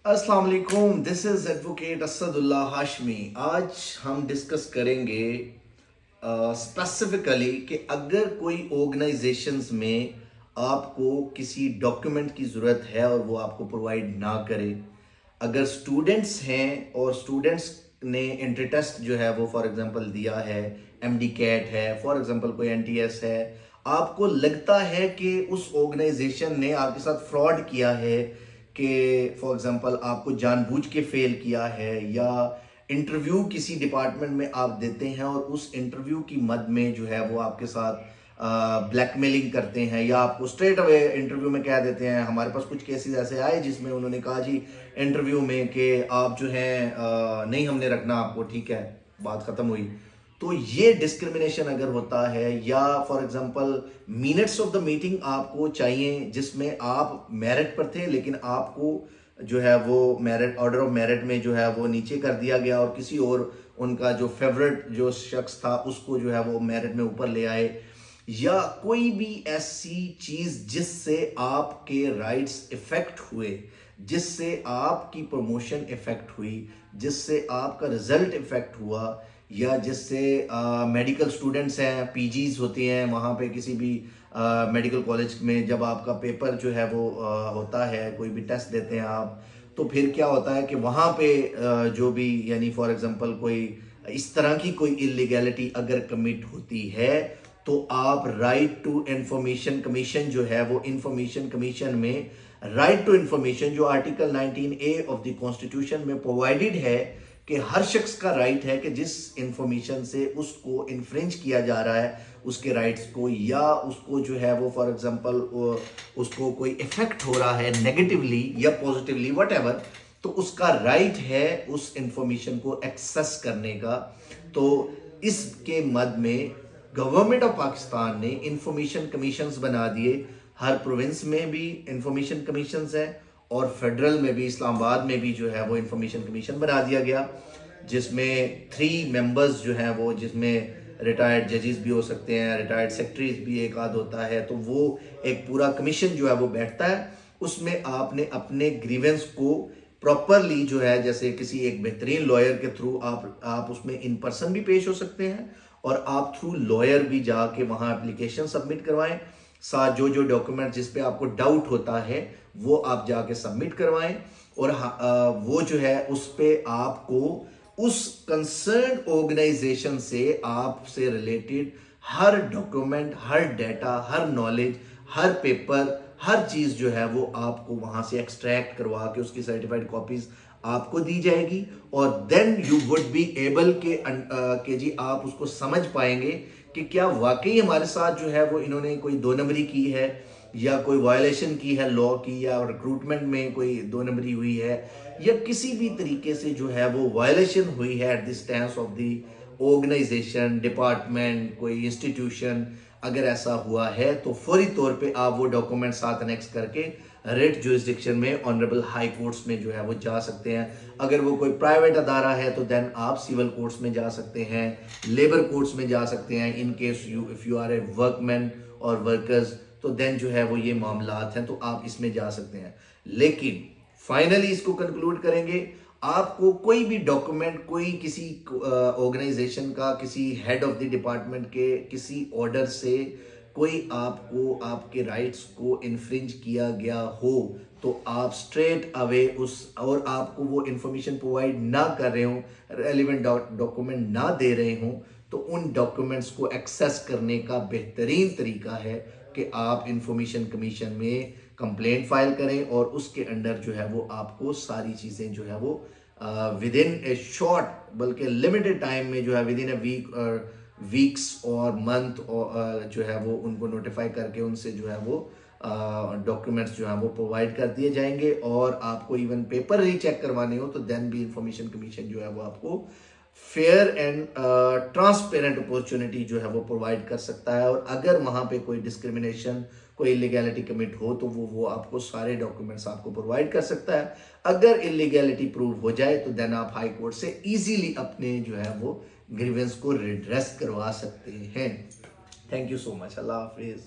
अस्सलाम वालेकुम, this is advocate Asadullah Hashmi. आज हम डिस्कस करेंगे स्पेसिफिकली कि अगर कोई ऑर्गेनाइजेशंस में आपको किसी डॉक्यूमेंट की ज़रूरत है और वो आपको प्रोवाइड ना करे, अगर स्टूडेंट्स हैं और स्टूडेंट्स ने एंट्री टेस्ट जो है वो फॉर एग्जांपल दिया है, एमडी कैट है, फॉर एग्जांपल कोई एनटीएस है, आपको लगता है कि उस ऑर्गेनाइजेशन ने आपके साथ फ्रॉड किया है, कि फॉर एग्जांपल आपको जानबूझ के फेल किया है, या इंटरव्यू किसी डिपार्टमेंट में आप देते हैं और उस इंटरव्यू की मद में जो है वो आपके साथ ब्लैकमेलिंग करते हैं, या आपको स्ट्रेट अवे इंटरव्यू में कह देते हैं। हमारे पास कुछ केसेस ऐसे आए जिसमें उन्होंने कहा जी इंटरव्यू में कि आप जो हैं नहीं हमने रखना आपको, ठीक है, बात ख़त्म हुई। तो ये डिस्क्रिमिनेशन अगर होता है, या for example minutes of the meeting आपको चाहिए जिसमें आप मेरिट पर थे लेकिन आपको जो है वो मेरिट, ऑर्डर ऑफ मेरिट में जो है वो नीचे कर दिया गया और किसी और उनका जो फेवरेट जो शख्स था उसको जो है वो मेरिट में ऊपर ले आए, या कोई भी ऐसी चीज जिससे आपके राइट्स इफेक्ट हुए, जिससे आपकी प्रमोशन इफेक्ट हुई, जिससे आपका रिजल्ट इफेक्ट हुआ, या जिससे मेडिकल स्टूडेंट्स हैं, पीजीज होती हैं, वहाँ पे किसी भी मेडिकल कॉलेज में जब आपका पेपर जो है वो होता है, कोई भी टेस्ट देते हैं आप, तो फिर क्या होता है कि वहाँ पे जो भी यानी फॉर एग्जांपल कोई इस तरह की कोई इलीगैलिटी अगर कमिट होती है, तो आप राइट टू इंफॉर्मेशन कमीशन जो है वो इंफॉर्मेशन कमीशन में राइट टू इंफॉर्मेशन जो article 19A of the constitution में प्रोवाइडेड है कि हर शख्स का राइट है कि जिस इंफॉर्मेशन से उसको इन्फ्रिंज किया जा रहा है उसके राइट्स को, या उसको जो है वो फॉर एग्जांपल उसको कोई इफेक्ट हो रहा है नेगेटिवली या पॉजिटिवली व्हाटएवर, तो उसका राइट है उस इंफॉर्मेशन को एक्सेस करने का। तो इसके मद में गवर्नमेंट ऑफ पाकिस्तान ने इंफॉर्मेशन कमीशंस बना दिए। हर प्रोविंस में भी इंफॉर्मेशन कमीशंस हैं और फेडरल में भी, इस्लामाबाद में भी जो है वो इंफॉर्मेशन कमीशन बना दिया गया, जिसमें 3 मेंबर्स जो हैं वो, जिसमें रिटायर्ड जजेस भी हो सकते हैं, रिटायर्ड सेक्रेटरीज भी एक आध होता है, तो वो एक पूरा कमीशन जो है वो बैठता है। उसमें आपने अपने ग्रीवेंस को प्रॉपरली जो है, जैसे किसी एक बेहतरीन लॉयर के थ्रू आप उसमें इन पर्सन भी पेश हो सकते हैं और आप थ्रू लॉयर भी जाके वहाँ एप्लीकेशन सबमिट करवाएं। साथ जो जो डॉक्यूमेंट जिस पे आपको डाउट होता है वो आप जाके सबमिट करवाएं, और वो जो है उस पे आपको उस कंसर्न ऑर्गेनाइजेशन से आपसे रिलेटेड हर डॉक्यूमेंट, हर डेटा, हर नॉलेज, हर पेपर, हर चीज जो है वो आपको वहां से एक्सट्रैक्ट करवा के उसकी सर्टिफाइड कॉपीज आपको दी जाएगी, और then you would be able के जी आप उसको समझ पाएंगे कि क्या वाकई हमारे साथ जो है वो इन्होंने कोई 2 नंबरी की है, या कोई वायलेशन की है लॉ की, या रिक्रूटमेंट में कोई 2 नंबरी हुई है, या किसी भी तरीके से जो है वो वायलेशन हुई है at the stance of the organization, department, कोई इंस्टीट्यूशन। अगर ऐसा हुआ है तो फौरी तौर पे आप वो डॉक्यूमेंट साथ अनेक्स करके रेट जुरिस्डिक्शन में ऑनरेबल हाई कोर्ट्स में जो है वो जा सकते हैं। अगर वो कोई प्राइवेट अदारा है तो देन आप सिविल कोर्ट्स में जा सकते हैं, लेबर कोर्ट्स में जा सकते हैं। In case if you are a workman और वर्कर्स, तो देन जो है वो ये मामलात हैं तो आप इसमें जा सकते हैं। लेकिन फाइनली इसको कंक्लूड करेंगे, आपको कोई भी डॉक्यूमेंट, कोई किसी ऑर्गेनाइजेशन का, किसी हेड ऑफ द डिपार्टमेंट के किसी ऑर्डर से कोई आपको आपके राइट्स को इन्फ्रिंज किया गया हो, तो आप स्ट्रेट अवे उस, और आपको वो इंफॉर्मेशन प्रोवाइड ना कर रहे हो, रेलिवेंट डॉक्यूमेंट ना दे रहे हो, तो उन डॉक्यूमेंट्स को एक्सेस करने का बेहतरीन तरीका है कि आप इंफॉर्मेशन कमीशन में कंप्लेंट फाइल करें, और उसके अंडर जो है वो आपको सारी चीज़ें जो है वो विद इन ए शॉर्ट, बल्कि लिमिटेड टाइम में जो है विद इन ए वीक्स और मंथ जो है वो उनको नोटिफाई करके उनसे जो है वो डॉक्यूमेंट्स जो है वो प्रोवाइड कर दिए जाएंगे। और आपको इवन पेपर रीचेक करवाने हो तो देन भी इंफॉर्मेशन कमीशन जो है वो आपको फेयर एंड ट्रांसपेरेंट अपॉर्चुनिटी जो है वो प्रोवाइड कर सकता है। और अगर वहाँ पे कोई डिस्क्रिमिनेशन, कोई इलीगैलिटी कमिट हो तो वो आपको सारे डॉक्यूमेंट्स आपको प्रोवाइड कर सकता है। अगर इलीगैलिटी प्रूव हो जाए तो देन आप हाई कोर्ट से इजीली अपने जो है वो ग्रीवेंस को रिड्रेस करवा सकते हैं। Thank you so much. Allah Hafiz.